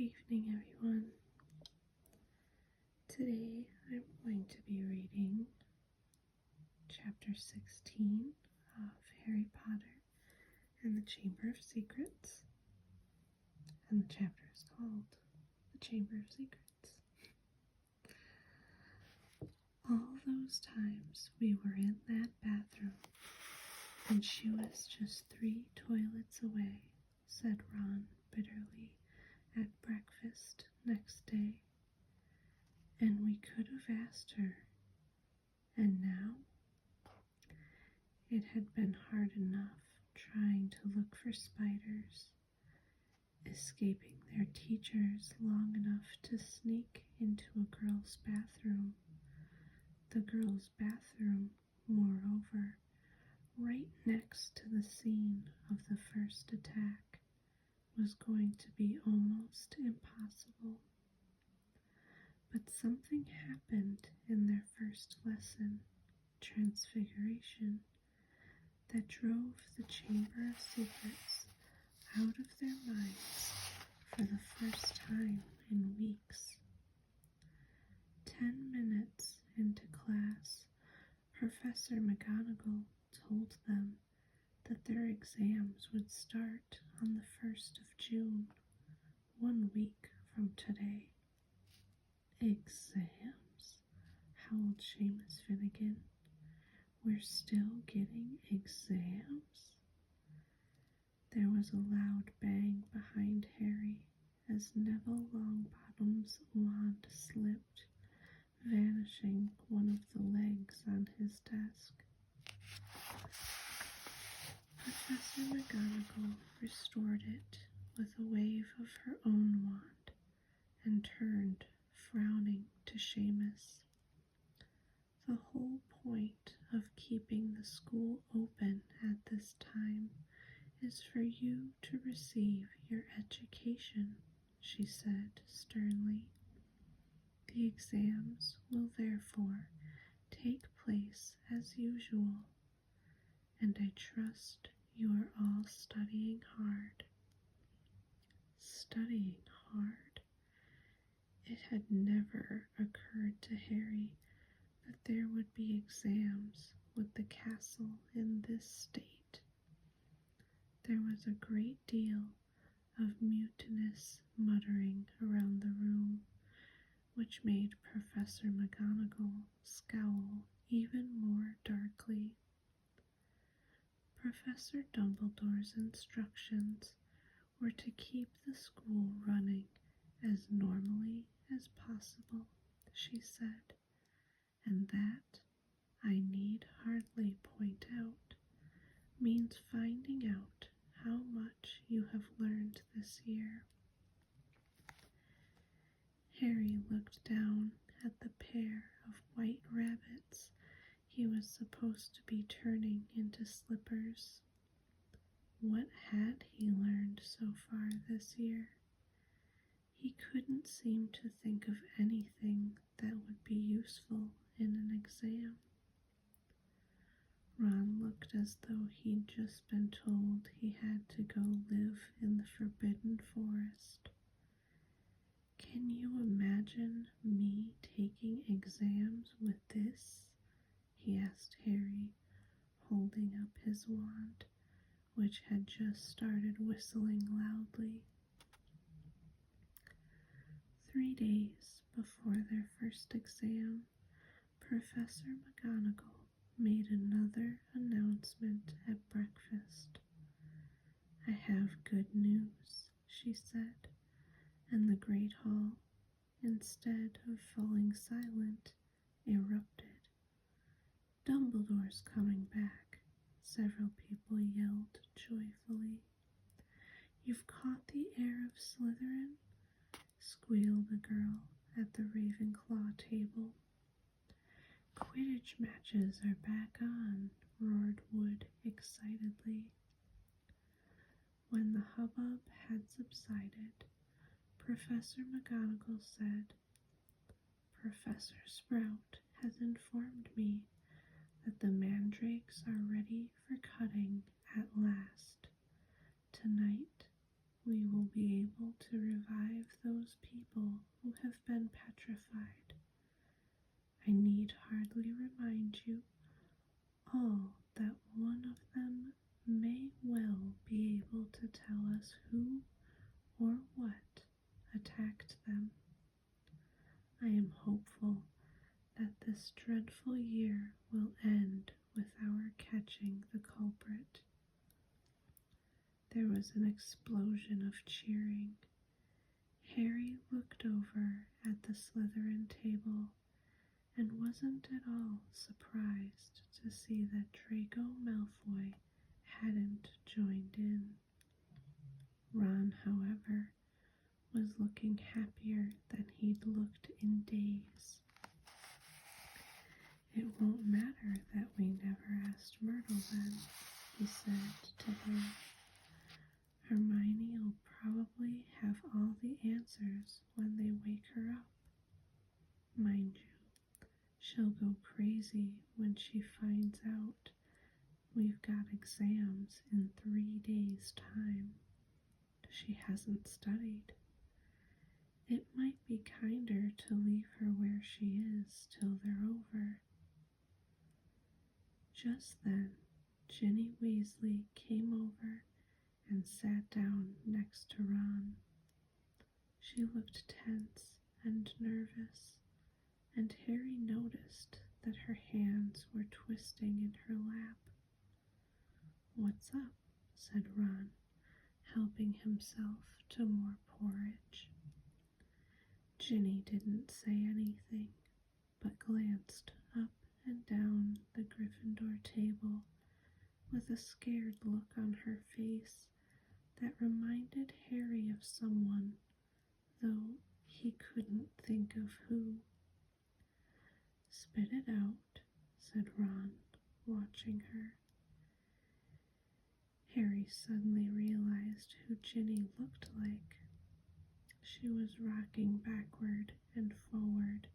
evening, everyone. Today I'm going to be reading chapter 16 of Harry Potter and the Chamber of Secrets. And the chapter is called The Chamber of Secrets. All those times we were in that bathroom, and she was just 3 toilets away, said Ron bitterly at breakfast next day. And we could have asked her. And now? It had been hard enough trying to look for spiders, escaping their teachers long enough to sneak into a girl's bathroom. The girl's bathroom, moreover, right next to the scene of the first attack, was going to be almost impossible. But something happened in their first lesson, Transfiguration, that drove the Chamber of Secrets out of their minds for the first time in weeks. 10 minutes into class, Professor McGonagall told them that their exams would start on the 1st of June, 1 week from today. Exams? Howled Seamus Finnegan. We're still getting exams? There was a loud bang behind Harry as Neville Longbottom's wand slipped, vanishing one of the legs on his desk. Professor McGonagall restored it with a wave of her own wand and turned, frowning, to Seamus. The whole point of keeping the school open at this time is for you to receive your education, she said sternly. The exams will therefore take place as usual, and I trust you are all studying hard. Studying hard? It had never occurred to Harry that there would be exams with the castle in this state. There was a great deal of mutinous muttering around the room, which made Professor McGonagall scowl even more darkly. Professor Dumbledore's instructions were to keep the school running as normally as possible, she said, and that, I need hardly point out, means finding out how much you have learned this year. Harry looked down at the pair of white rabbits he was supposed to be turning into slippers. What had he learned so far this year? He couldn't seem to think of anything that would be useful in an exam. Ron looked as though he'd just been told he had to go live in the Forbidden Forest. Can you imagine me taking exams with this? He asked Harry, holding up his wand, which had just started whistling loudly. 3 days before their first exam, Professor McGonagall made another announcement at breakfast. I have good news, she said, and the great hall, instead of falling silent, erupted. Dumbledore's coming back, several people yelled joyfully. You've caught the heir of Slytherin? Squealed a girl at the Ravenclaw table. Quidditch matches are back on, roared Wood excitedly. When the hubbub had subsided, Professor McGonagall said, Professor Sprout has informed me that the mandrakes are ready for cutting at last. Tonight, we will be able to revive those people who have been petrified. I need hardly remind you all that one of them may well be able to tell us who or what attacked them. I am hopeful that this dreadful year will end with our catching the culprit. There was an explosion of cheering. Harry looked over at the Slytherin table and wasn't at all surprised to see that Draco Malfoy hadn't joined in. Ron, however, was looking happier than he'd looked in days. It won't matter that we never asked Myrtle then, he said to Harry. Hermione'll probably have all the answers when they wake her up. Mind you, she'll go crazy when she finds out we've got exams in 3 days' time. She hasn't studied. It might be kinder to leave her where she is till they're over. Just then, Ginny Weasley came over and sat down next to Ron. She looked tense and nervous, and Harry noticed that her hands were twisting in her lap. "What's up?" said Ron, helping himself to more porridge. Ginny didn't say anything, but glanced up and down the Gryffindor table with a scared look on her face that reminded Harry of someone, though he couldn't think of who. "Spit it out," said Ron, watching her. Harry suddenly realized who Ginny looked like. She was rocking backward and forward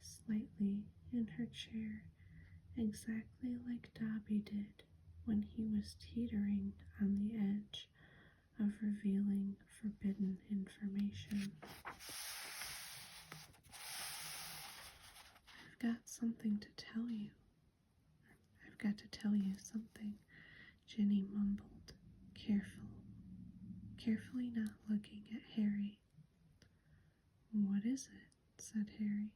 slightly in her chair, exactly like Dobby did when he was teetering on the edge of revealing forbidden information. "I've got something to tell you. I've got to tell you something," Ginny mumbled, carefully not looking at Harry. "What is it?" said Harry.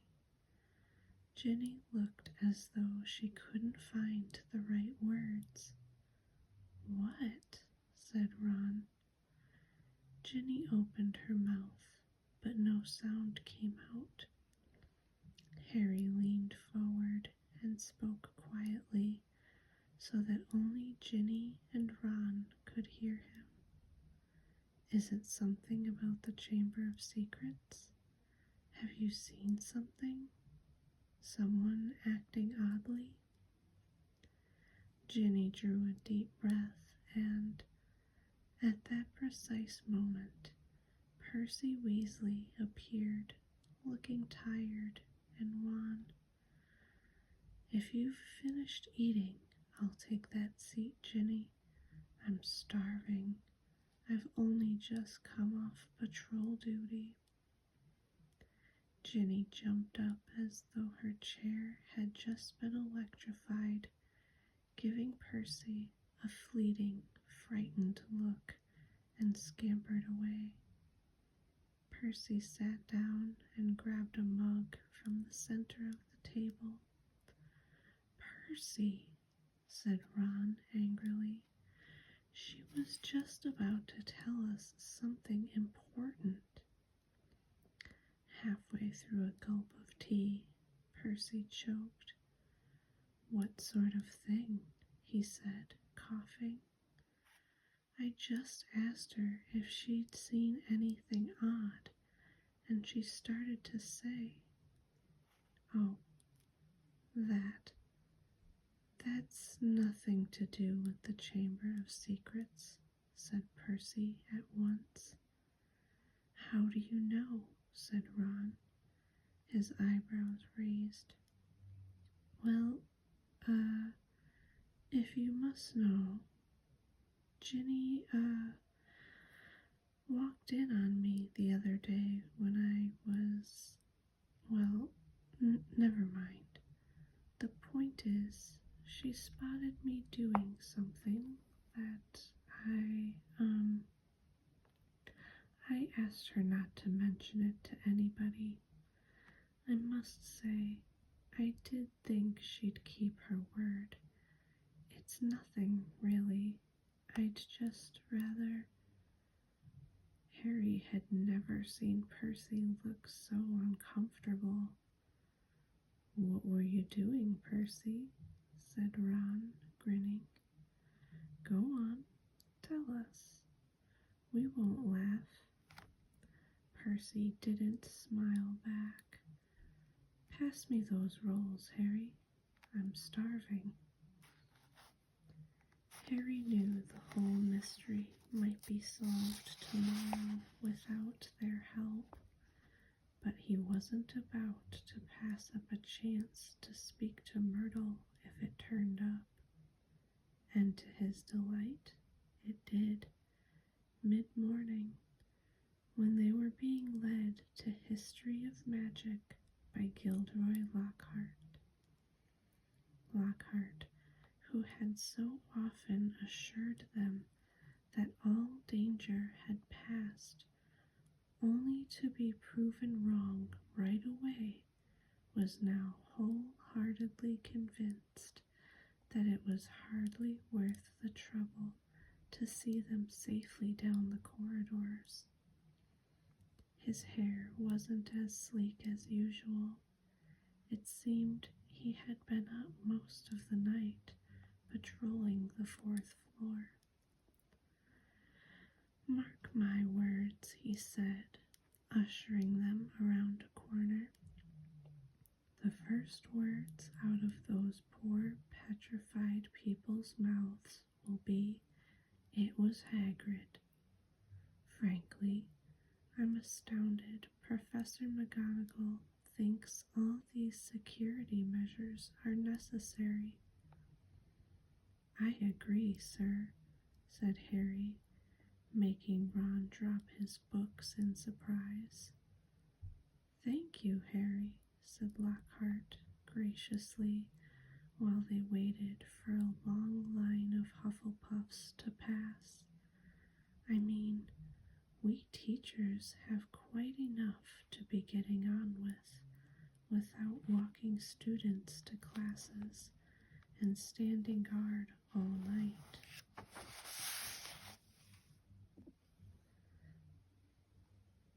Ginny looked as though she couldn't find the right words. "What?" said Ron. Ginny opened her mouth, but no sound came out. Harry leaned forward and spoke quietly so that only Ginny and Ron could hear him. "Is it something about the Chamber of Secrets? Have you seen something? Someone acting oddly?" Ginny drew a deep breath, and at that precise moment, Percy Weasley appeared, looking tired and wan. "If you've finished eating, I'll take that seat, Ginny. I'm starving. I've only just come off patrol duty." Ginny jumped up as though her chair had just been electrified, giving Percy a fleeting, frightened look, and scampered away. Percy sat down and grabbed a mug from the center of the table. "Percy," said Ron angrily. "She was just about to tell us something important." Halfway through a gulp of tea, Percy choked. "What sort of thing?" he said, coughing. "I just asked her if she'd seen anything odd, and she started to say—" "Oh, that's nothing to do with the Chamber of Secrets," said Percy at once. "How do you know?" said Ron, his eyebrows raised. "Well, if you must know, Ginny, walked in on me the other day when I was, well, never mind. The point is, she spotted me doing something that I asked her not to mention it to anybody. I must say, I did think she'd keep her word. It's nothing, really. I'd just rather... Harry had never seen Percy look so uncomfortable. "What were you doing, Percy?" said Ron, grinning. "Go on, tell us. We won't laugh." Percy didn't smile back. "Pass me those rolls, Harry. I'm starving." Harry knew the whole mystery might be solved tomorrow without their help, but he wasn't about to pass up a chance to speak to Myrtle if it turned up. And to his delight, it did. Mid-morning, when they were being led to History of Magic by Gilderoy Lockhart. Lockhart, who had so often assured them that all danger had passed, only to be proven wrong right away, was now wholeheartedly convinced that it was hardly worth the trouble to see them safely down the corridors. His hair wasn't as sleek as usual. It seemed he had been up most of the night, patrolling the 4th floor. "Mark my words," he said, ushering them around a corner. "The first words out of those poor petrified people's mouths will be, 'It was Hagrid.' Frankly, I'm astounded Professor McGonagall thinks all these security measures are necessary." "I agree, sir," said Harry, making Ron drop his books in surprise. "Thank you, Harry," said Lockhart graciously, while they waited for a long line of Hufflepuffs to pass. "I mean, we teachers have quite enough to be getting on with without walking students to classes and standing guard all night."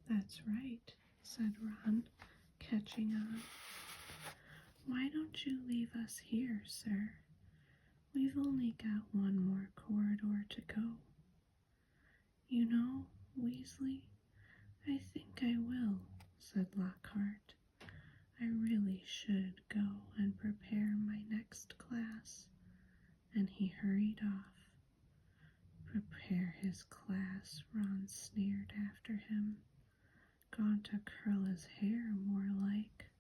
"That's right," said Ron, catching on. "Why don't you leave us here, sir? We've only got one more corridor to go." "You know, Weasley, I think I will," said Lockhart. "I really should go and prepare my next class." And he hurried off. "Prepare his class," Ron sneered after him. "Gone to curl his hair, more like."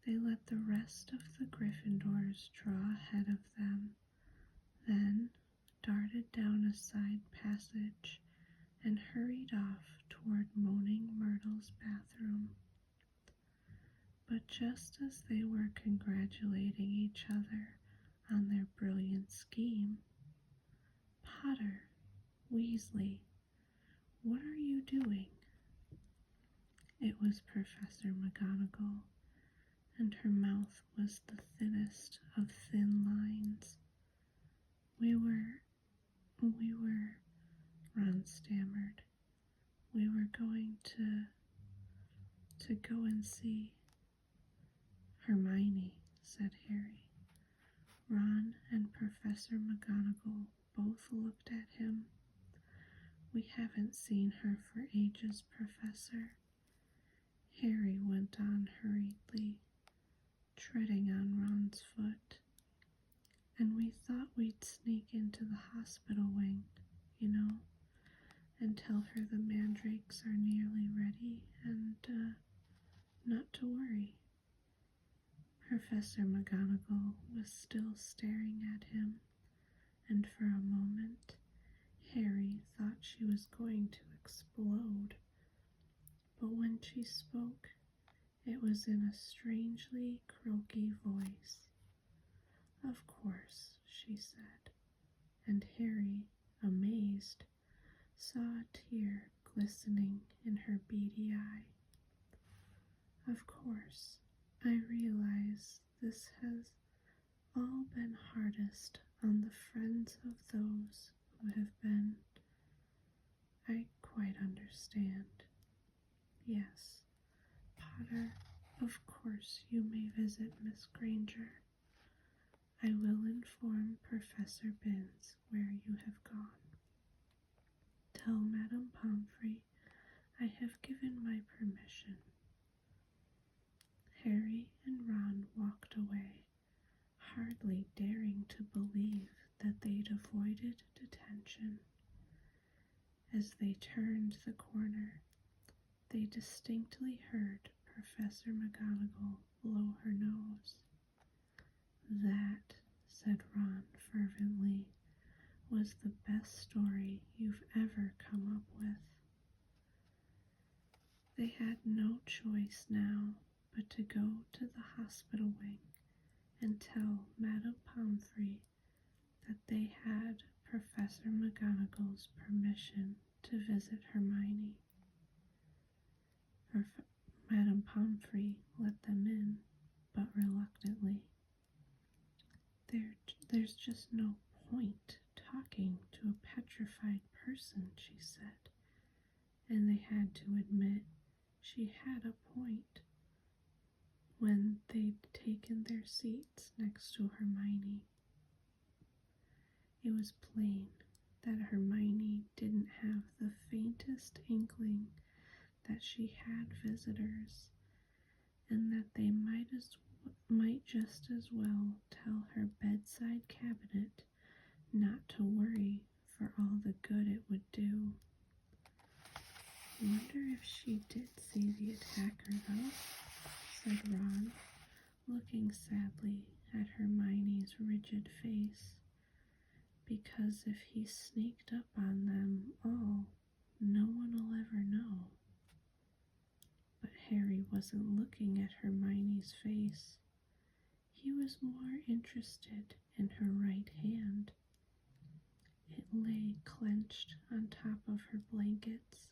They let the rest of the Gryffindors draw ahead of them, then darted down a side passage and hurried off toward Moaning Myrtle's bathroom. But just as they were congratulating each other on their brilliant scheme, "Potter, Weasley, what are you doing?" It was Professor McGonagall, and her mouth was the thinnest of thin lines. We were, Ron stammered. "We were going to go and see." "Hermione," said Harry. Ron and Professor McGonagall both looked at him. "We haven't seen her for ages, Professor." Harry went on hurriedly, treading on Ron's foot. "And we thought we'd sneak into the hospital wing, and tell her the mandrakes are nearly ready and not to worry." Professor McGonagall was still staring at him, and for a moment Harry thought she was going to explode, but when she spoke, it was in a strangely croaky voice. "Of course," she said, and Harry, amazed, saw a tear glistening in her beady eye. "Of course, I realize this has all been hardest on the friends of those who have been. I quite understand. Yes, Potter, of course you may visit Miss Granger. I will inform Professor Binns where you have gone. Tell Madame Pomfrey I have given my permission." Harry and Ron walked away, hardly daring to believe that they'd avoided detention. As they turned the corner, they distinctly heard Professor McGonagall blow her nose. "That," said Ron fervently, "was the best story you've ever come up with." They had no choice now but to go to the hospital wing and tell Madame Pomfrey that they had Professor McGonagall's permission to visit Hermione. Madame Pomfrey let them in, but reluctantly. There's just no point talking to a petrified person," she said, and they had to admit she had a point. When they'd taken their seats next to Hermione, it was plain that Hermione didn't have the faintest inkling that she had visitors, and that they might just as well tell her bedside cabinet not to worry for all the good it would do. "Wonder if she did see the attacker, though," said Ron, looking sadly at Hermione's rigid face. "Because if he sneaked up on them all, no one will ever know." But Harry wasn't looking at Hermione's face. He was more interested in her right hand. It lay clenched on top of her blankets,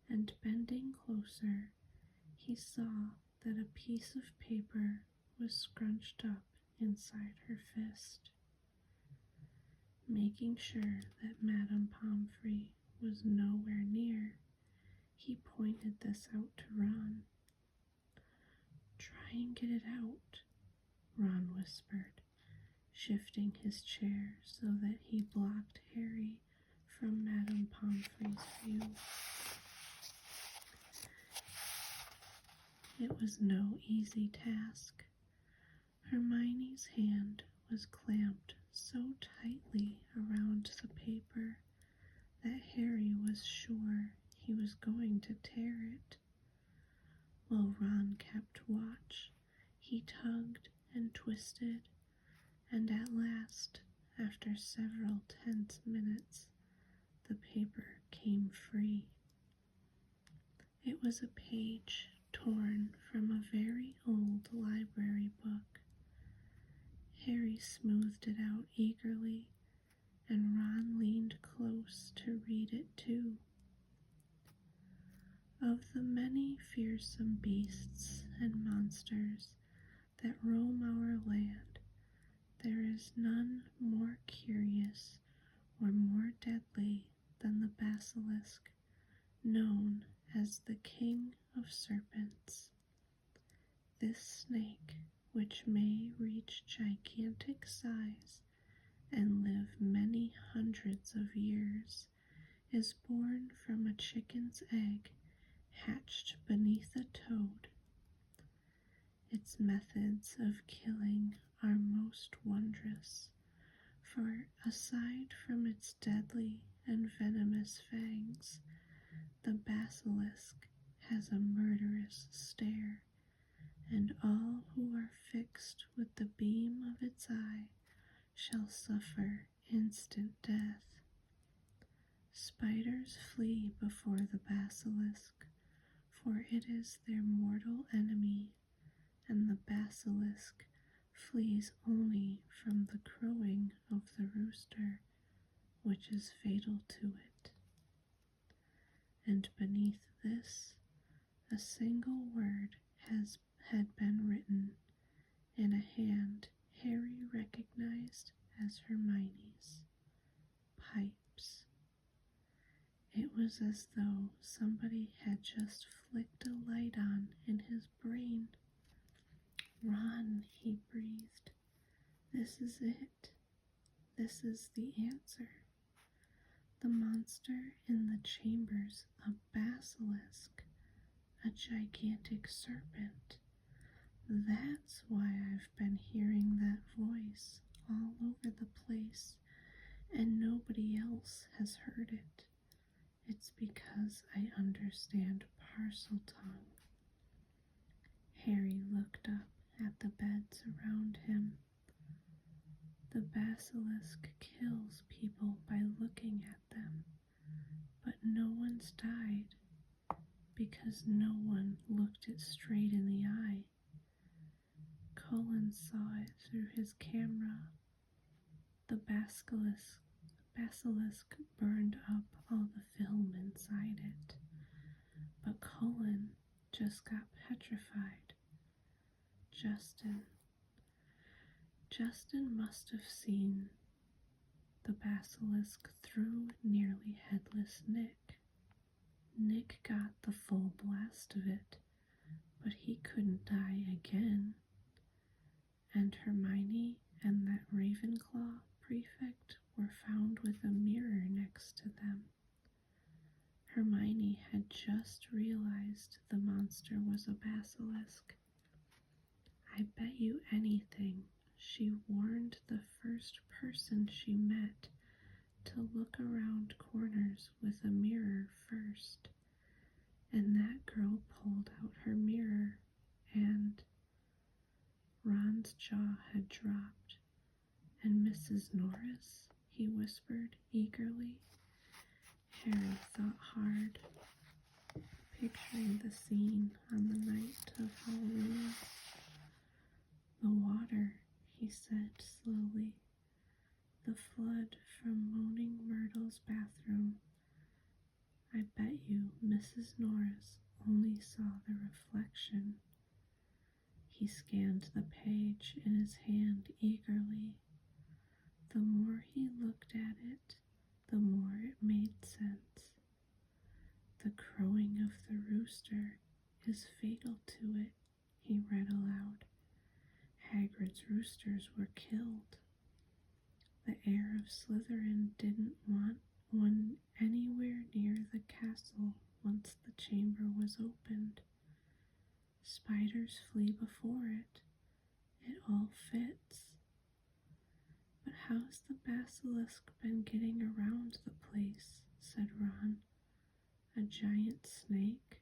and bending closer, he saw that a piece of paper was scrunched up inside her fist. Making sure that Madame Pomfrey was nowhere near, he pointed this out to Ron. "Try and get it out," Ron whispered, shifting his chair so that he blocked Harry from Madame Pomfrey's view. It was no easy task. Hermione's hand was clamped so tightly around the paper that Harry was sure he was going to tear it. While Ron kept watch, he tugged and twisted, and at last, after several tense minutes, the paper came free. It was a page torn from a very old library book. Harry smoothed it out eagerly, and Ron leaned close to read it too. "Of the many fearsome beasts and monsters that roam our land, there is none more curious or more deadly than the basilisk, known as the King of Serpents. This snake, which may reach gigantic size and live many hundreds of years, is born from a chicken's egg hatched beneath a toad. Its methods of killing are most wondrous, for aside from its deadly and venomous fangs, the basilisk has a murderous stare, and all who are fixed with the beam of its eye shall suffer instant death. Spiders flee before the basilisk, for it is their mortal enemy, and the basilisk flees only from the crowing of the rooster, which is fatal to it. And beneath this, a single word had been written in a hand Harry recognized as Hermione's. Pipes. It was as though somebody had just flicked a light on in his brain. Ron, he breathed. This is it. This is the answer. The monster in the chamber's a basilisk, a gigantic serpent. That's why I've been hearing that voice all over the place, and nobody else has heard it. It's because I understand Parseltongue. Harry looked up at the beds around him. The basilisk kills people by looking at them, but no one's died because no one looked it straight in the eye. Cullen saw it through his camera. The basilisk burned up all the film inside it, but Cullen just got petrified. Justin must have seen the basilisk through nearly headless Nick. Nick got the full blast of it, but he couldn't die again. And Hermione and that Ravenclaw prefect were found with a mirror next to them. Hermione had just realized the monster was a basilisk. I bet you anything she warned the first person she met to look around corners with a mirror first. And that girl pulled out her mirror, and Ron's jaw had dropped. And Mrs. Norris, he whispered eagerly. Harry thought hard, picturing the scene on the night of Halloween. The water, he said slowly. The flood from Moaning Myrtle's bathroom. I bet you Mrs. Norris only saw the reflection. He scanned the page in his hand eagerly. The more he looked at it, the more it made sense. The crowing of the rooster is fatal to it, he read aloud. Hagrid's roosters were killed. The heir of Slytherin didn't want one anywhere near the castle once the chamber was opened. Spiders flee before it. It all fits. But how's the basilisk been getting around the place? Said Ron. A giant snake?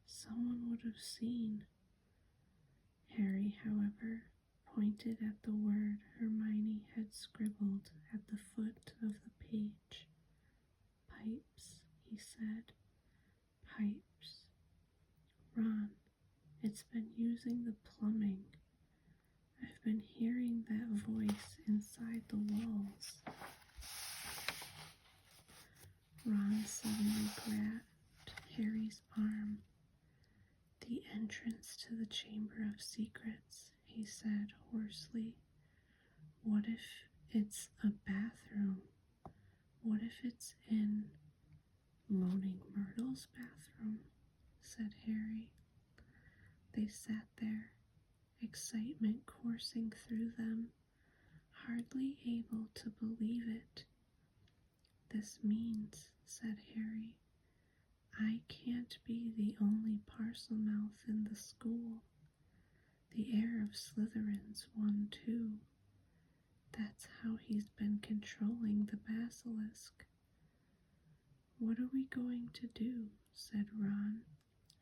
Someone would have seen. Harry, however, pointed at the word Hermione had scribbled at the foot of the page. Pipes, he said. Pipes. Ron, it's been using the plumbing. I've been hearing that voice inside the walls. Ron suddenly grabbed Harry's arm. The entrance to the Chamber of Secrets, he said hoarsely. What if it's a bathroom? What if it's in Moaning Myrtle's bathroom? Said Harry. They sat there, excitement coursing through them, hardly able to believe it. This means, said Harry, I can't be the only Parselmouth in the school. The heir of Slytherin's one too. That's how he's been controlling the basilisk. What are we going to do? Said Ron,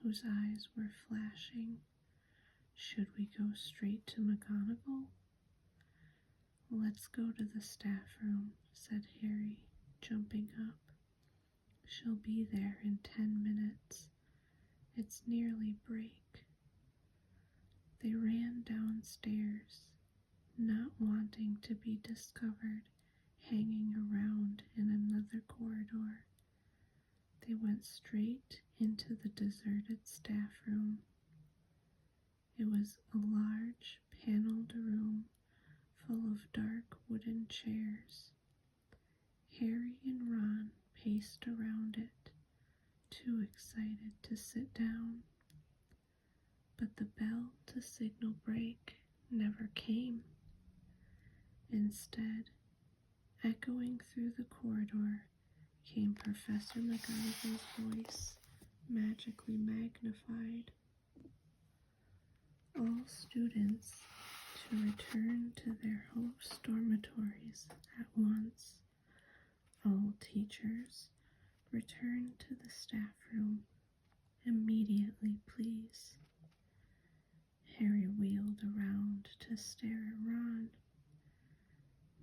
whose eyes were flashing. Should we go straight to McGonagall? Let's go to the staff room, said Harry, jumping up. She'll be there in 10 minutes. It's nearly break. They ran downstairs, not wanting to be discovered hanging around in another corridor. They went straight into the deserted staff room. It was a large, paneled room full of dark wooden chairs. Harry and Ron paced around it, too excited to sit down. But the bell to signal break never came. Instead, echoing through the corridor, came Professor McGonagall's voice, magically magnified. All students to return to their host dormitories at once. All teachers return to the staff room immediately, please. Harry wheeled around to stare at Ron.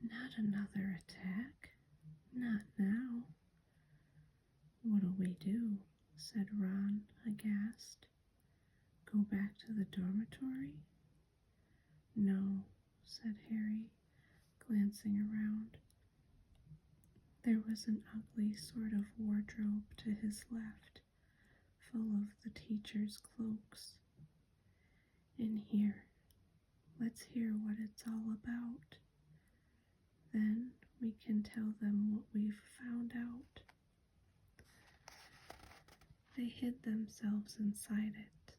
Not another attack. Not now. What'll we do? Said Ron, aghast. Go back to the dormitory? No, said Harry, glancing around. There was an ugly sort of wardrobe to his left, full of the teachers' cloaks. In here, let's hear what it's all about. Then we can tell them what we've found out. They hid themselves inside it,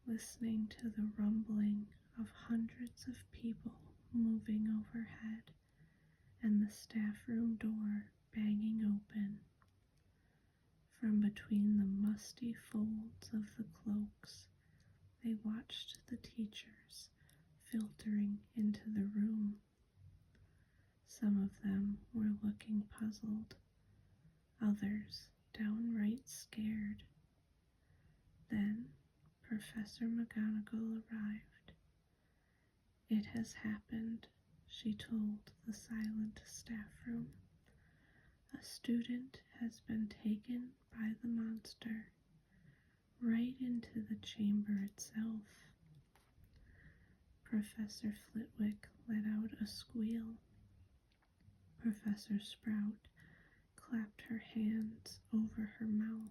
listening to the rumbling of hundreds of people moving overhead and the staff room door banging open. From between the musty folds of the cloaks, they watched the teachers filtering into the room. Some of them were looking puzzled, others downright scared. Then Professor McGonagall arrived. It has happened, she told the silent staff room. A student has been taken by the monster right into the chamber itself. Professor Flitwick let out a squeal. Professor Sprout clapped her hands over her mouth.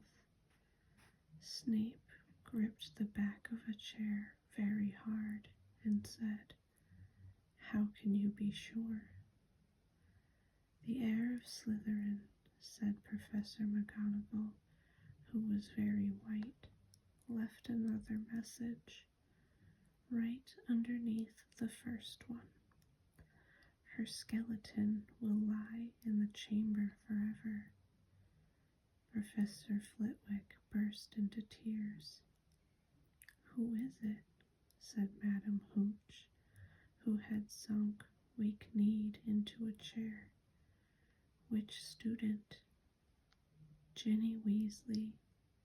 Snape gripped the back of a chair very hard and said, How can you be sure? The heir of Slytherin, said Professor McGonagall, who was very white, left another message, right underneath the first one. Her skeleton will lie in the chamber forever. Professor Flitwick burst into tears. Who is it? Said Madame Hooch, who had sunk weak-kneed into a chair. Which student? Ginny Weasley,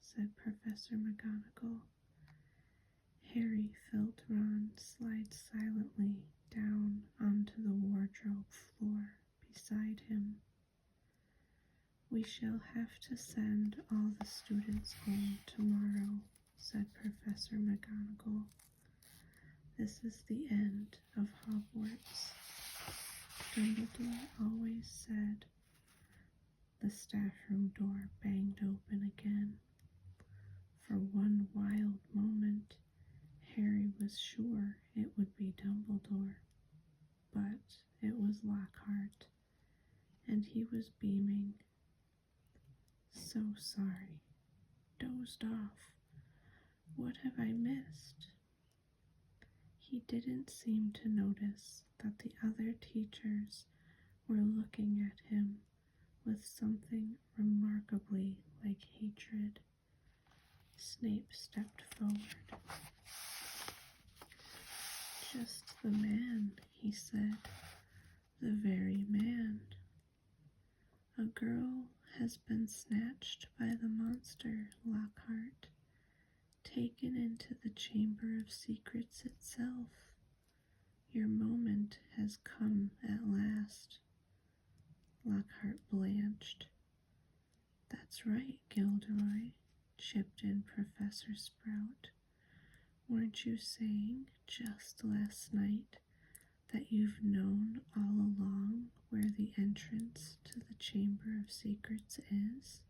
said Professor McGonagall. Harry felt Ron slide silently down onto the wardrobe floor beside him. We shall have to send all the students home tomorrow, said Professor McGonagall. This is the end of Hogwarts. Dumbledore always said. The staff room door banged open again. For one wild moment, Harry was sure it would be Dumbledore, but it was Lockhart, and he was beaming. So sorry. Dozed off. What have I missed? He didn't seem to notice that the other teachers were looking at him with something remarkably like hatred. Snape stepped forward. Just the man, he said. The very man. A girl has been snatched by the monster, Lockhart, taken into the Chamber of Secrets itself. Your moment has come at last. Lockhart blanched. That's right, Gilderoy, chipped in Professor Sprout. Weren't you saying just last night that you've known all along where the entrance to the Chamber of Secrets is?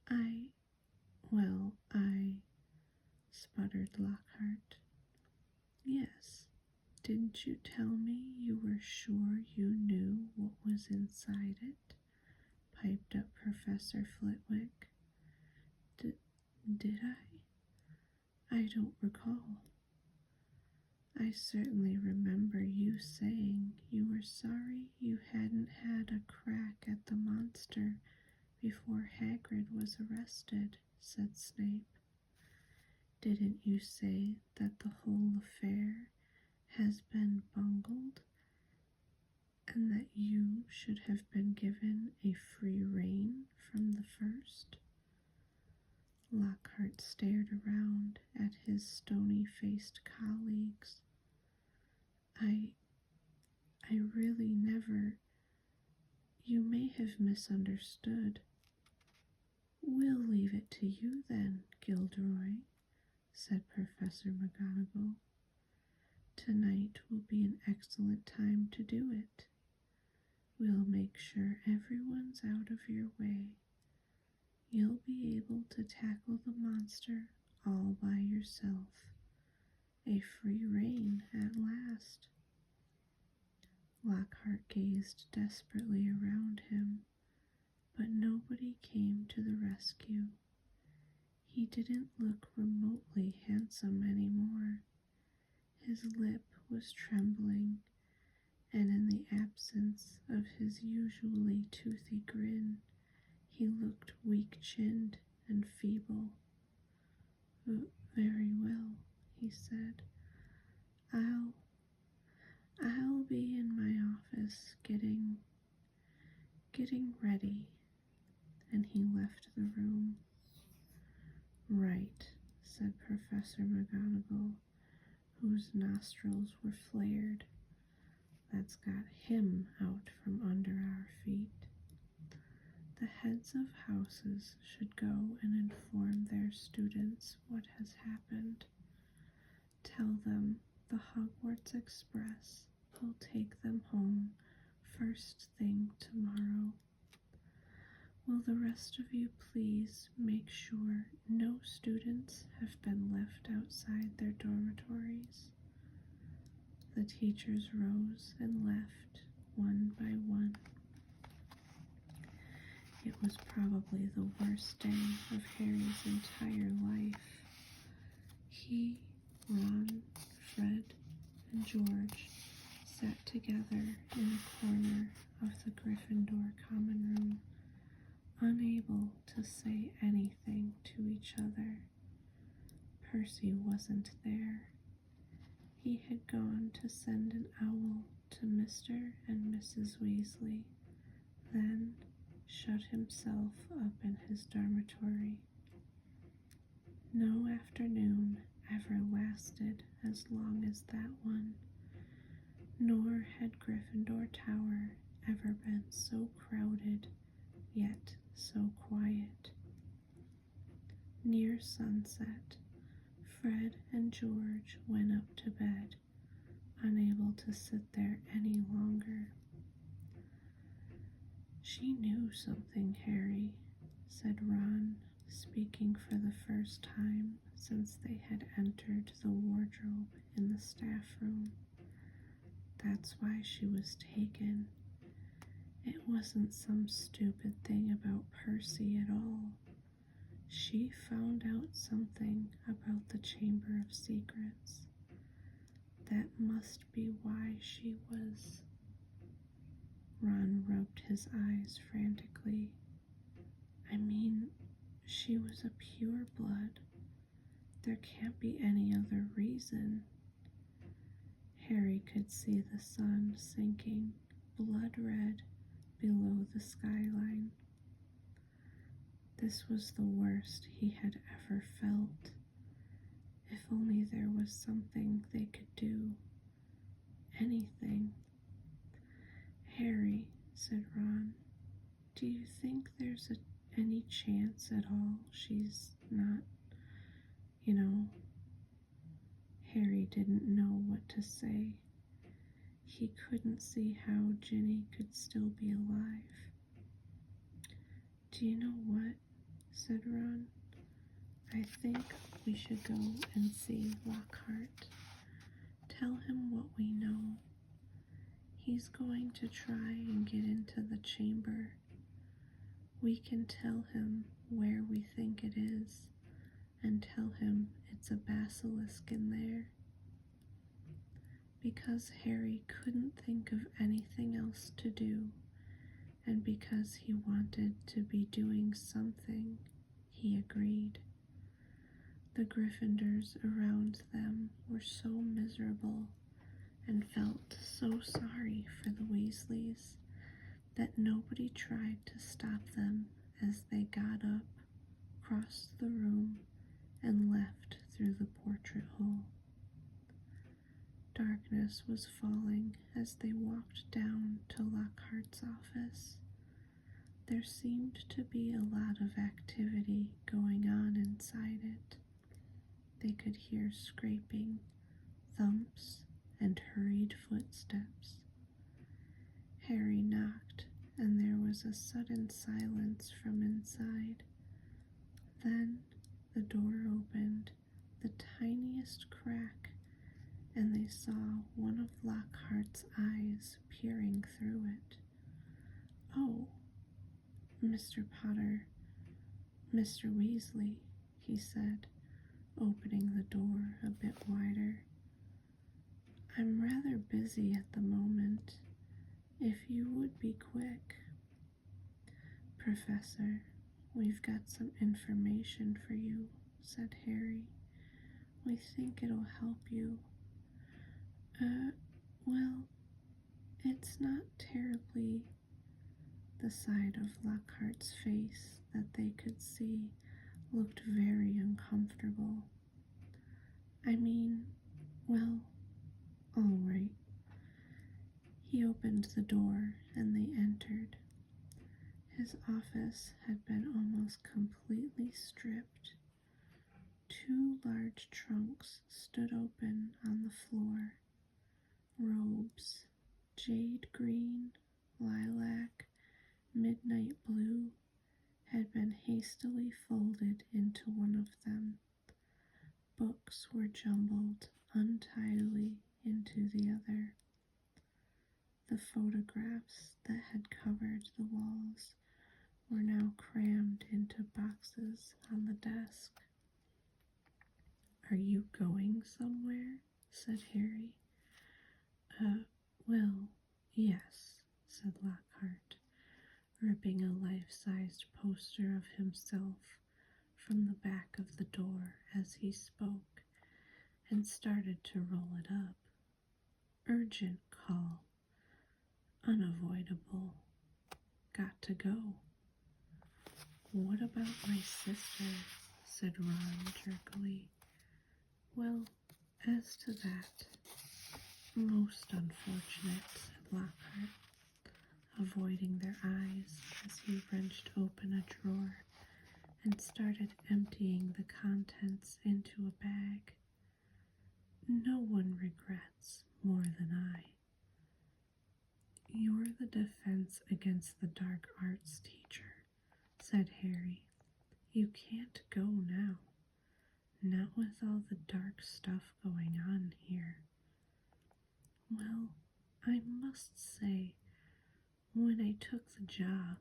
I sputtered Lockhart. Yes. Didn't you tell me you were sure you knew what was inside it? Piped up Professor Flitwick. Did I don't recall. I certainly remember you saying you were sorry you hadn't had a crack at the monster before Hagrid was arrested, said Snape. Didn't you say that the whole affair has been bungled and that you should have been given a free rein from the first? Lockhart stared around at his stony-faced colleagues. I really never. You may have misunderstood. We'll leave it to you then, Gilderoy, said Professor McGonagall. Tonight will be an excellent time to do it. We'll make sure everyone's out of your way. You'll be able to tackle the monster all by yourself. A free rein at last. Lockhart gazed desperately around him, but nobody came to the rescue. He didn't look remotely handsome anymore. His lip was trembling, and in the absence of his usually toothy grin, he looked weak-chinned and feeble. Very well, he said. I'll be in my office getting ready, and he left the room. Right, said Professor McGonagall, whose nostrils were flared. That's got him out from under our feet. The heads of houses should go and inform their students what has happened. Tell them the Hogwarts Express will take them home first thing tomorrow. Will the rest of you please make sure no students have been left outside their dormitories? The teachers rose and left one by one. It was probably the worst day of Harry's entire life. He, Ron, Fred, and George sat together in a corner of the Gryffindor common room, unable to say anything to each other. Percy wasn't there. He had gone to send an owl to Mr. and Mrs. Weasley, then shut himself up in his dormitory. No afternoon ever lasted as long as that one, nor had Gryffindor Tower ever been so crowded, yet so quiet. Near sunset, Fred and George went up to bed, unable to sit there any longer. She knew something, Harry, said Ron, speaking for the first time since they had entered the wardrobe in the staff room. That's why she was taken. It wasn't some stupid thing about Percy at all. She found out something about the Chamber of Secrets. That must be why she was. Ron rubbed his eyes frantically. I mean, she was a pureblood. There can't be any other reason. Harry could see the sun sinking, blood red, below the skyline. This was the worst he had ever felt. If only there was something they could do. Anything. Harry, said Ron, do you think there's any chance at all she's not, you know, Harry didn't know what to say. He couldn't see how Ginny could still be alive. Do you know what? Said Ron. I think we should go and see Lockhart. Tell him what we know. He's going to try and get into the chamber. We can tell him where we think it is and tell him it's a basilisk in there. Because Harry couldn't think of anything else to do, and because he wanted to be doing something, he agreed. The Gryffindors around them were so miserable and felt so sorry for the Weasleys that nobody tried to stop them as they got up, crossed the room, and left through the portrait hole. Darkness was falling as they walked down to Lockhart's office. There seemed to be a lot of activity going on inside it. They could hear scraping, thumps, and hurried footsteps. Harry knocked, and there was a sudden silence from inside. Then the door opened, the tiniest crack, and they saw one of Lockhart's eyes peering through it. "Oh, Mr. Potter, Mr. Weasley," he said, opening the door a bit wider. "I'm rather busy at the moment. If you would be quick." "Professor, we've got some information for you," said Harry. "We think it'll help you." Well, it's not terribly." The side of Lockhart's face that they could see looked very uncomfortable. "I mean, well, all right." He opened the door and they entered. His office had been almost completely stripped. 2 large trunks stood open on the floor. Robes, jade green, lilac, midnight blue, had been hastily folded into one of them. Books were jumbled untidily into the other. The photographs that had covered the walls were now crammed into boxes on the desk. "Are you going somewhere?" said Harry. Well, yes," said Lockhart, ripping a life-sized poster of himself from the back of the door as he spoke, and started to roll it up. "Urgent call. Unavoidable. Got to go." "What about my sister?" said Ron jerkily. "Well, as to that, most unfortunate," said Lockhart, avoiding their eyes as he wrenched open a drawer and started emptying the contents into a bag. "No one regrets more than I." "You're the defense against the dark arts teacher," said Harry. "You can't go now. Not with all the dark stuff going on here." "Well, I must say, when I took the job,"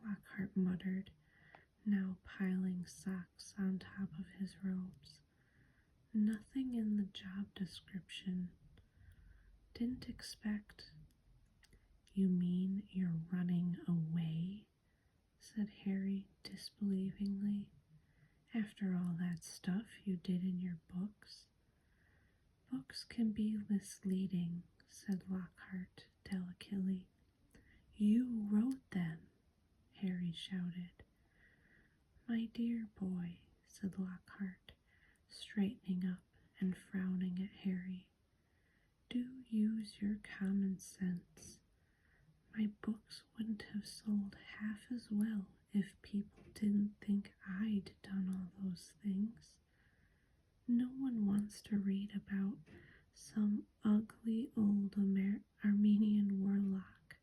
Lockhart muttered, now piling socks on top of his robes, "nothing in the job description. Didn't expect—" "You mean you're running away?" said Harry disbelievingly. "After all that stuff you did in your books?" "Books can be misleading," said Lockhart delicately. "You wrote them," Harry shouted. "My dear boy," said Lockhart, straightening up and frowning at Harry, "do use your common sense. My books wouldn't have sold half as well if people didn't think I'd done all those things. No one wants to read about some ugly old Armenian warlock,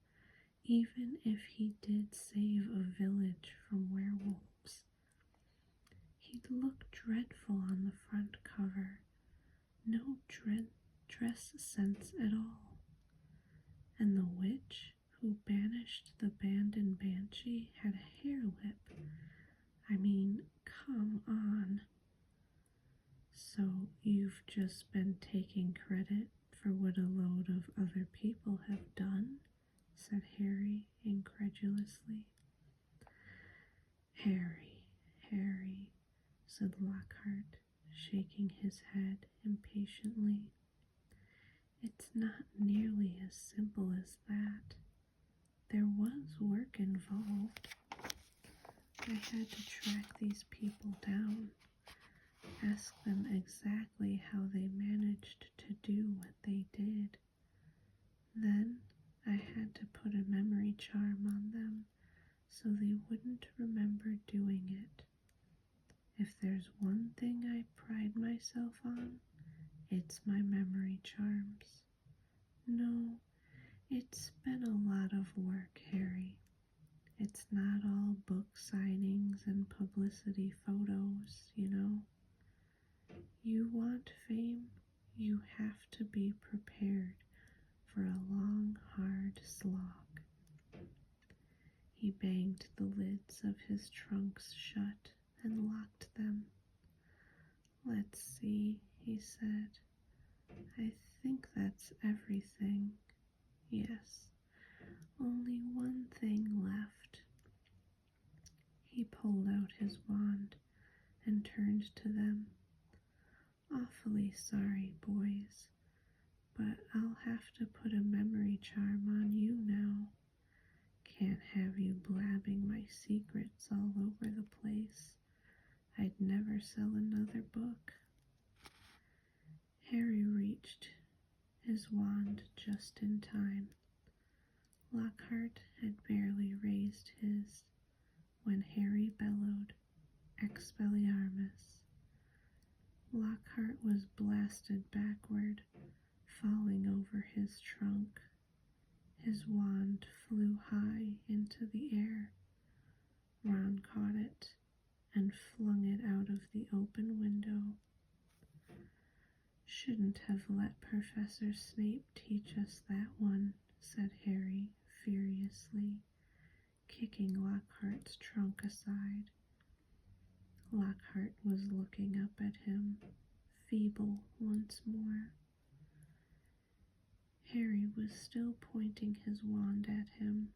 even if he did save a village from werewolves. He'd look dreadful on the front cover, no dress sense at all. And the witch who banished the Banded Banshee had a hair lip. I mean, come on. So you've just been taking credit for what a load of other people have done? Said Harry incredulously. Harry, Harry, said Lockhart, shaking his head impatiently. It's not nearly as simple as that. There was work involved. I had to track these people down, ask them exactly how they managed to do what they did. Then I had to put a memory charm on them so they wouldn't remember doing it. If there's one thing I pride myself on, it's my memory charms. No, it's been a lot of work, Harry. It's not all book signings and publicity photos, you know. You want fame, you have to be prepared for a long, hard slog. He banged the lids of his trunks shut and locked them. Let's see, he said. I think that's everything. Yes, only one thing left. He pulled out his wand and turned to them. Awfully sorry, boys, but I'll have to put a memory charm on you now. Can't have you blabbing my secrets all over the place. I'd never sell another book. Harry reached his wand just in time. Lockhart had barely raised his when Harry bellowed, Expelliarmus. Lockhart was blasted backward, falling over his trunk. His wand flew high into the air. Ron caught it and flung it out of the open window. Shouldn't have let Professor Snape teach us that one, said Harry furiously, kicking Lockhart's trunk aside. Lockhart was looking up at him, feeble once more. Harry was still pointing his wand at him.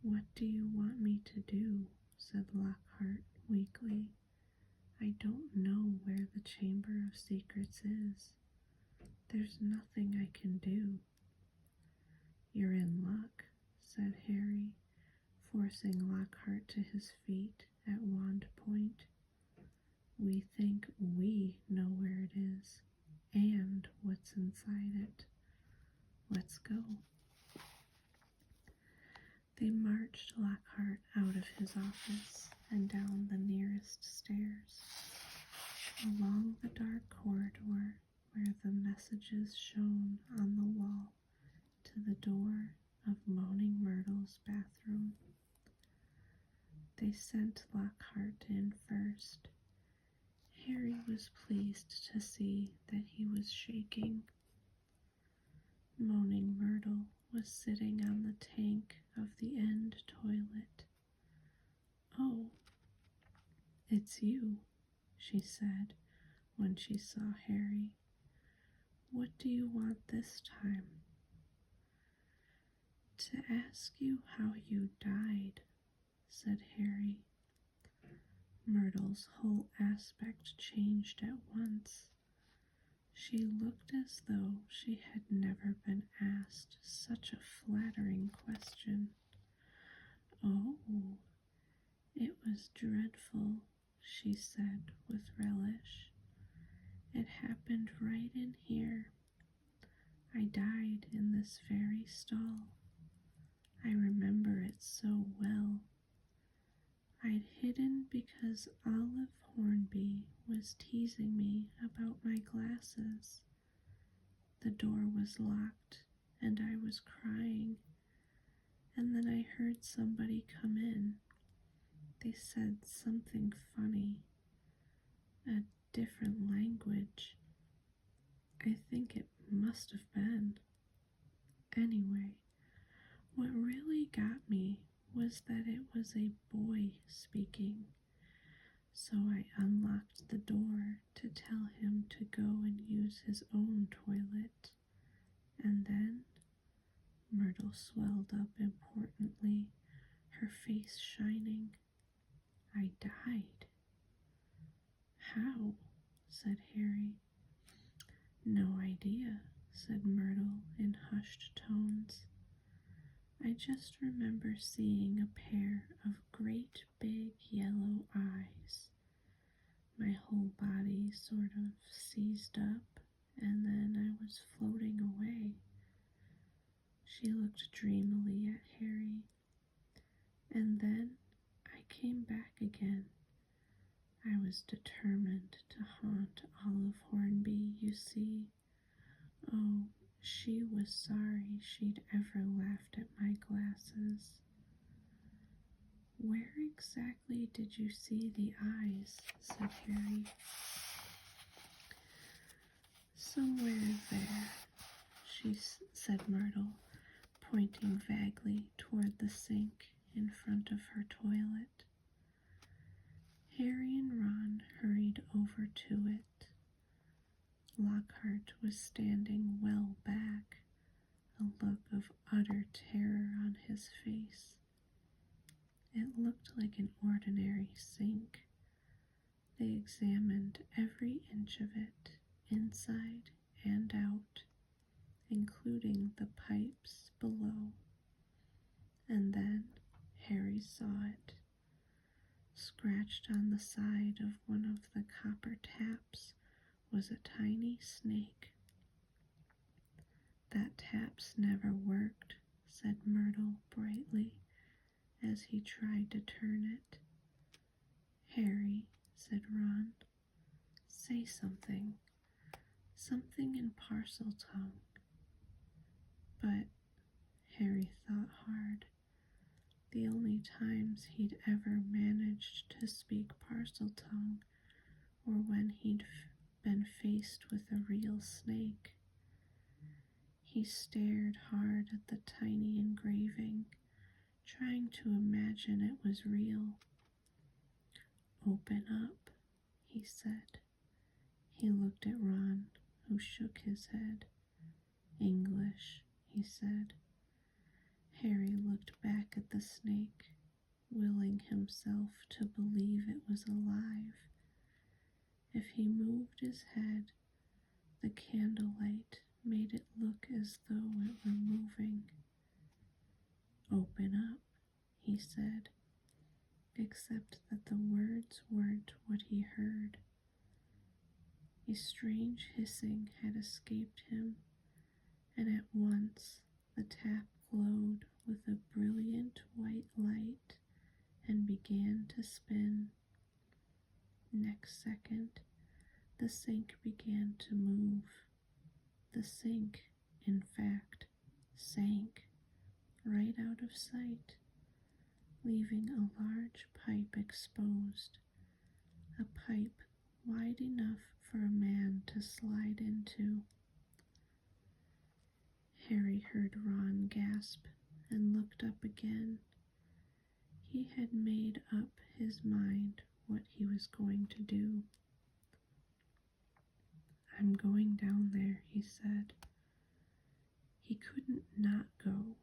What do you want me to do? Said Lockhart weakly. I don't know where the Chamber of Secrets is. There's nothing I can do. You're in luck, said Harry, forcing Lockhart to his feet at wand point. We think we know where it is and what's inside it. Let's go. They marched Lockhart out of his office and down the nearest stairs, along the dark corridor where the messages shone on the wall to the door of Moaning Myrtle's bathroom. They sent Lockhart in first. Harry was pleased to see that he was shaking. Moaning Myrtle was sitting on the tank of the end toilet. Oh, it's you, she said when she saw Harry. What do you want this time? To ask you how you died, said Harry. Myrtle's whole aspect changed at once. She looked as though she had never been asked such a flattering question. Oh, it was dreadful, she said with relish. It happened right in here. I died in this very stall. I remember it so well. I'd hidden because Olive Hornby was teasing me about my glasses. The door was locked, and I was crying, and then I heard somebody come in. They said something funny, a different language. I think it must have been. Anyway, what really got me was that it was a boy speaking. So I unlocked the door to tell him to go and use his own toilet. And then Myrtle swelled up importantly, her face shining. I died. How? Said Harry. No idea, said Myrtle in hushed tones. I just remember seeing a pair of great big yellow eyes. My whole body sort of seized up, and then I was floating away. She looked dreamily at Harry. And then I came back again. I was determined to haunt Olive Hornby, you see. Oh, she was sorry she'd ever laughed at my glasses. Where exactly did you see the eyes? Said Harry. Somewhere there, said Myrtle, pointing vaguely toward the sink in front of her toilet. Harry and Ron hurried over to it. Lockhart was standing well back, a look of utter terror on his face. It looked like an ordinary sink. They examined every inch of it, inside and out, including the pipes below. And then Harry saw it. Scratched on the side of one of the copper taps was a tiny snake. That tap's never worked, said Myrtle brightly, as he tried to turn it. Harry, said Ron, say something. Something in parcel tongue. But Harry thought hard. The only times he'd ever managed to speak parcel tongue were when he'd been faced with a real snake. He stared hard at the tiny engraving, trying to imagine it was real. Open up, he said. He looked at Ron, who shook his head. English, he said. Harry looked back at the snake, willing himself to believe it was alive. If he moved his head, the candlelight made it look as though it were moving. Open up, he said, except that the words weren't what he heard. A strange hissing had escaped him, and at once the tap glowed with a brilliant white light and began to spin. Next second, the sink began to move. The sink, in fact, sank right out of sight, leaving a large pipe exposed, a pipe wide enough for a man to slide into. Harry heard Ron gasp and looked up again. He had made up his mind what he was going to do. I'm going down there, he said. He couldn't not go,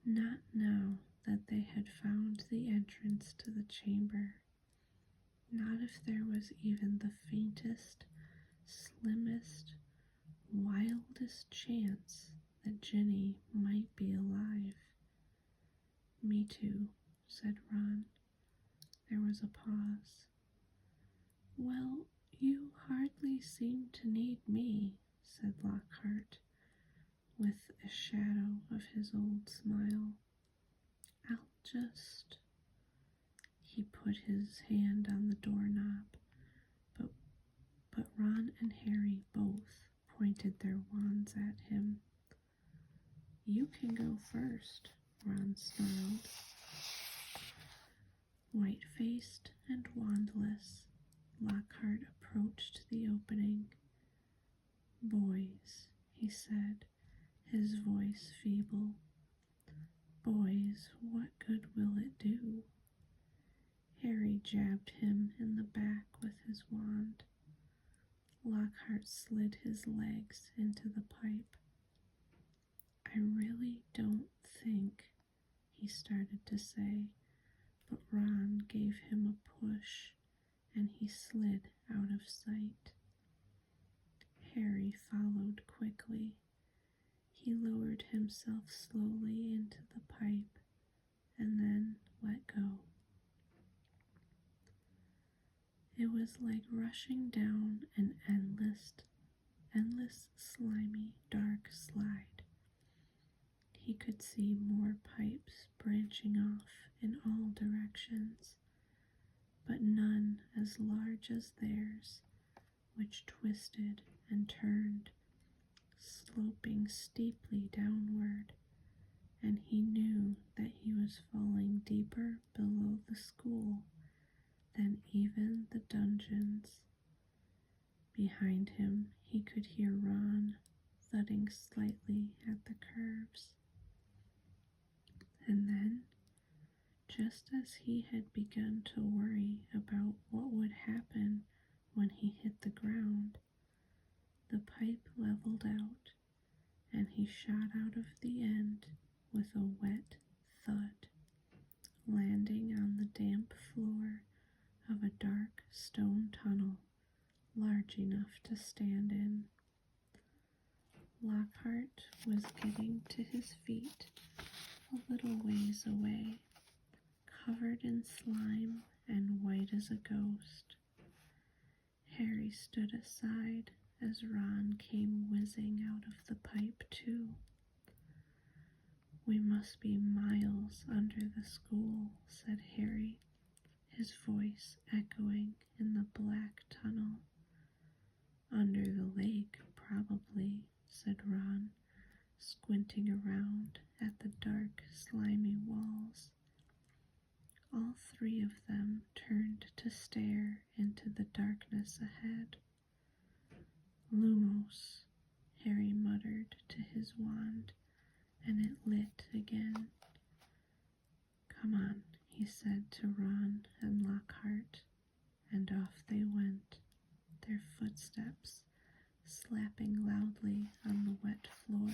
not now that they had found the entrance to the chamber, not if there was even the faintest, slimmest, wildest chance that Ginny might be alive. Me too, said Ron. There was a pause. Well, you hardly seem to need me, said Lockhart, with a shadow of his old smile. I'll just... He put his hand on the doorknob, but Ron and Harry both pointed their wands at him. "You can go first," Ron snarled. White-faced and wandless, Lockhart approached the opening. "Boys," he said, his voice feeble. "Boys, what good will it do?" Harry jabbed him in the back with his wand. Lockhart slid his legs into the pipe. "I really don't think," he started to say, but Ron gave him a push, and he slid out of sight. Harry followed quickly. He lowered himself slowly into the pipe and then let go. It was like rushing down an endless, slimy, dark slide. He could see more pipes branching off in all directions, but none as large as theirs, which twisted and turned, sloping steeply downward, and he knew that he was falling deeper below the school than even the dungeons. Behind him he could hear Ron thudding slightly at the curves. And then, just as he had begun to worry about what would happen when he hit the ground, the pipe leveled out, and he shot out of the end with a wet thud, landing on the damp floor of a dark stone tunnel large enough to stand in. Lockhart was getting to his feet a little ways away, covered in slime and white as a ghost. Harry stood aside as Ron came whizzing out of the pipe too. "We must be miles under the school," said Harry, his voice echoing in the black tunnel. "Under the lake, probably," said Ron, squinting around at the dark, slimy walls. All three of them turned to stare into the darkness ahead. "Lumos," Harry muttered to his wand, and it lit again. "Come on," he said to Ron and Lockhart, and off they went, their footsteps slapping loudly on the wet floor.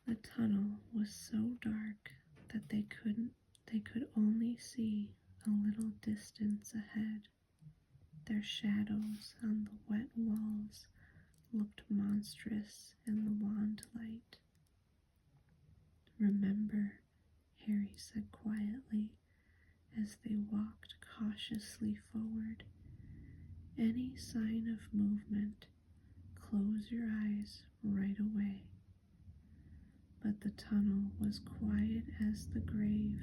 The tunnel was so dark that they could only see a little distance ahead. Their shadows on the wet walls looked monstrous in the wand light. "Remember," Harry said quietly as they walked cautiously forward, "any sign of movement, close your eyes right away." But the tunnel was quiet as the grave,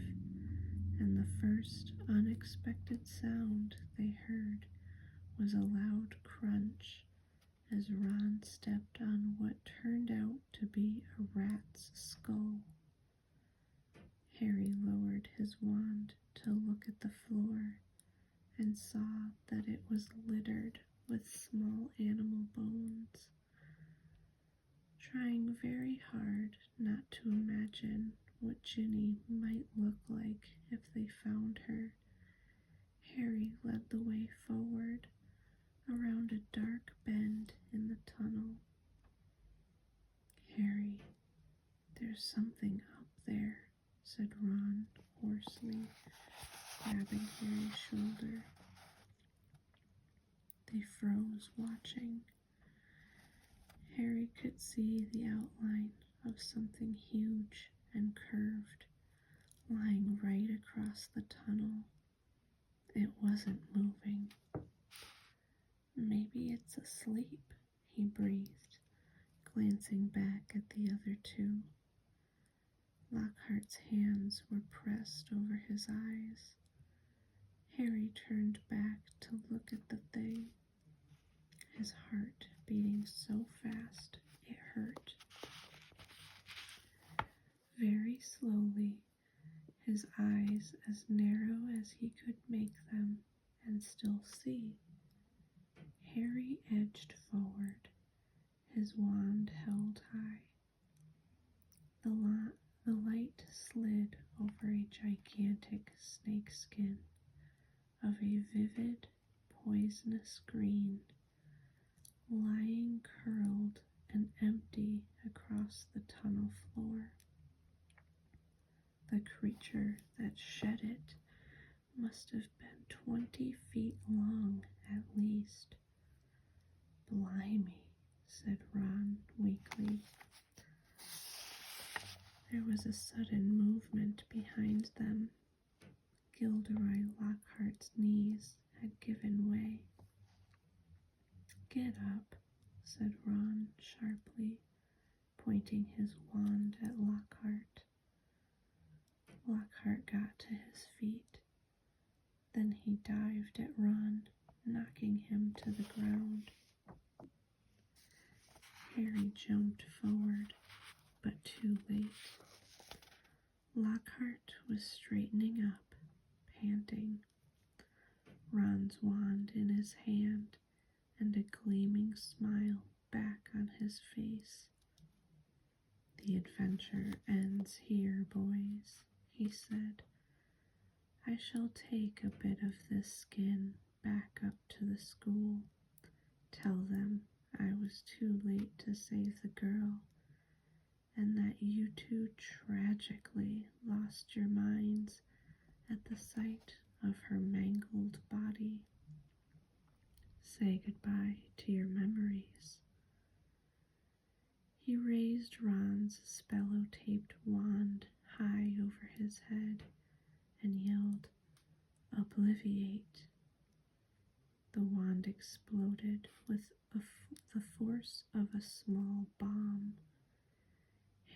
and the first unexpected sound they heard was a loud crunch as Ron stepped on what turned out to be a rat's skull. Harry lowered his wand to look at the floor and saw that it was littered with small animal bones. Trying very hard not to imagine what Ginny might look like if they found her, Harry led the way forward around a dark bend in the tunnel. "Harry, there's something up there," said Ron hoarsely, grabbing Harry's shoulder. They froze, watching. Harry could see the outline of something huge and curved lying right across the tunnel. It wasn't moving. "Maybe it's asleep," he breathed, glancing back at the other two. Lockhart's hands were pressed over his eyes. Harry turned back to look at the thing, his heart beating so fast it hurt. Very slowly, his eyes as narrow as he could make them and still see, Harry edged forward, his wand held high. The light slid over a gigantic snakeskin of a vivid, poisonous green, lying curled and empty across the tunnel floor. The creature that shed it must have been 20 feet long at least. Blimey, said Ron weakly. There was a sudden movement behind them. Gilderoy Lockhart's knees had given way. Get up, said Ron sharply, pointing his wand at Lockhart. Lockhart got to his feet. Then he dived at Ron, knocking him to the ground. Harry jumped forward, but too late. Lockhart was straightening up, panting, Ron's wand in his hand and a gleaming smile back on his face. The adventure ends here, boys, he said. I shall take a bit of this skin back up to the school. Tell them I was too late to save the girl, and that you two tragically lost your minds at the sight of her mangled body. Say goodbye to your memories. He raised Ron's spello-taped wand high over his head and yelled, Obliviate. The wand exploded with the force of a small bomb.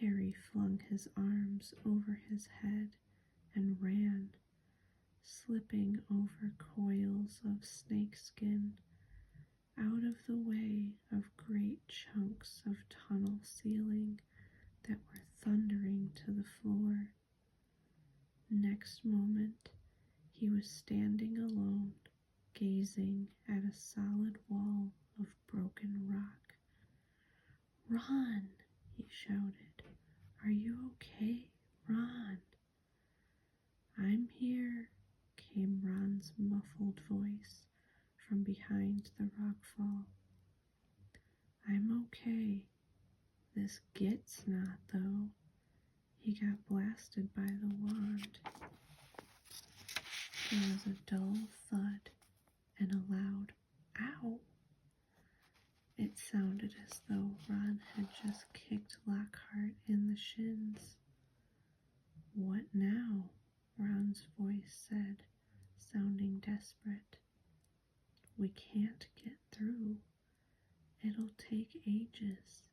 Harry flung his arms over his head and ran, slipping over coils of snakeskin, out of the way of great chunks of tunnel ceiling that were thundering to the floor. Next moment, he was standing alone, gazing at a solid wall of broken rock. Ron, he shouted. Are you okay, Ron? I'm here, came Ron's muffled voice from behind the rockfall. I'm okay. This Git's not, though. He got blasted by the wand. There was a dull thud and a loud ow. It sounded as though Ron had just kicked Lockhart in the shins. What now? Ron's voice said, sounding desperate. We can't get through. It'll take ages.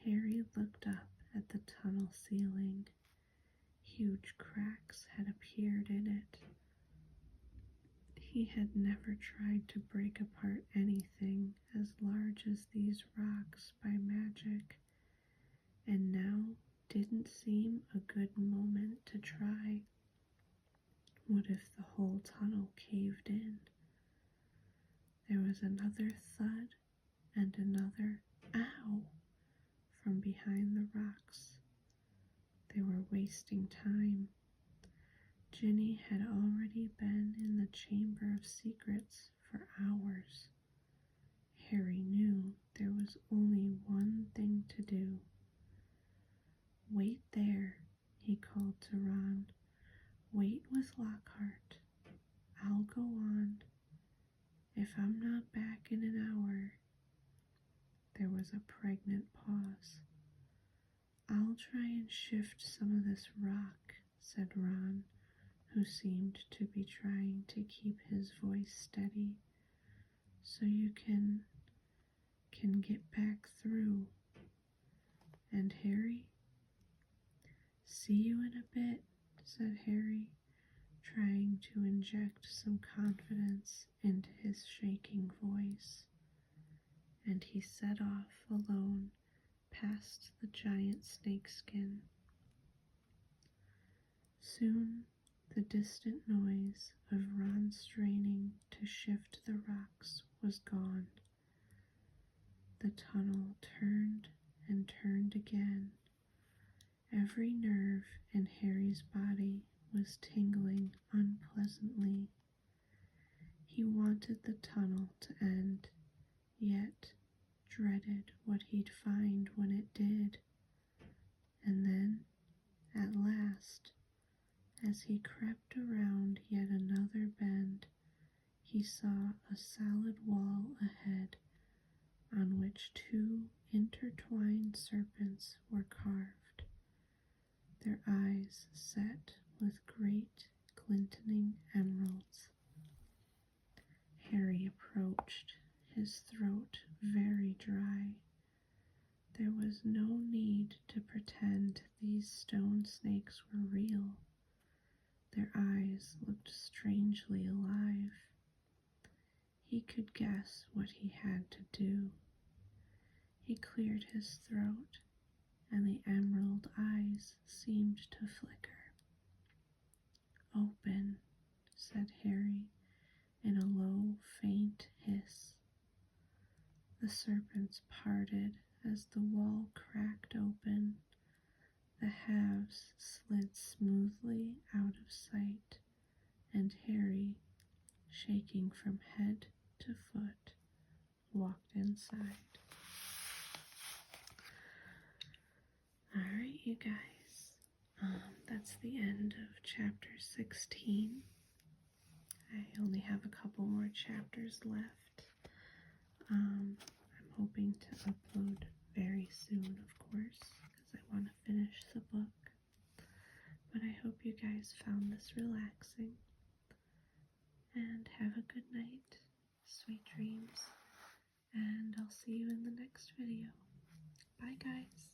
Harry looked up at the tunnel ceiling. Huge cracks had appeared in it. He had never tried to break apart anything as large as these rocks by magic, and now didn't seem a good moment to try. What if the whole tunnel caved in? There was another thud and another ow from behind the rocks. They were wasting time. Ginny had already been in the Chamber of Secrets for hours. Harry knew there was only one thing to do. Wait there, he called to Ron. Wait with Lockhart. I'll go on. If I'm not back in an hour. There was a pregnant pause. I'll try and shift some of this rock, said Ron, who seemed to be trying to keep his voice steady, so you can get back through. And Harry? See you in a bit, said Harry, trying to inject some confidence into his shaking voice, and he set off alone past the giant snakeskin. Soon the distant noise of Ron straining to shift the rocks was gone. The tunnel turned and turned again. Every nerve in Harry's body was tingling unpleasantly. He wanted the tunnel to end, yet dreaded what he'd find when it did. And then, at last, as he crept around yet another bend, he saw a solid wall ahead on which two intertwined serpents were carved, their eyes set with great glinting emeralds. Harry approached, his throat very dry. There was no need to pretend these stone snakes were real. Their eyes looked strangely alive. He could guess what he had to do. He cleared his throat, and the emerald eyes seemed to flicker. "Open," said Harry in a low, faint hiss. The serpents parted as the wall cracked open. The halves slid smoothly out of sight, and Harry, shaking from head to foot, walked inside. Alright, you guys, that's the end of chapter 16. I only have a couple more chapters left. I'm hoping to upload very soon, of course, because I want to finish the book. But I hope you guys found this relaxing. And have a good night, sweet dreams, and I'll see you in the next video. Bye, guys.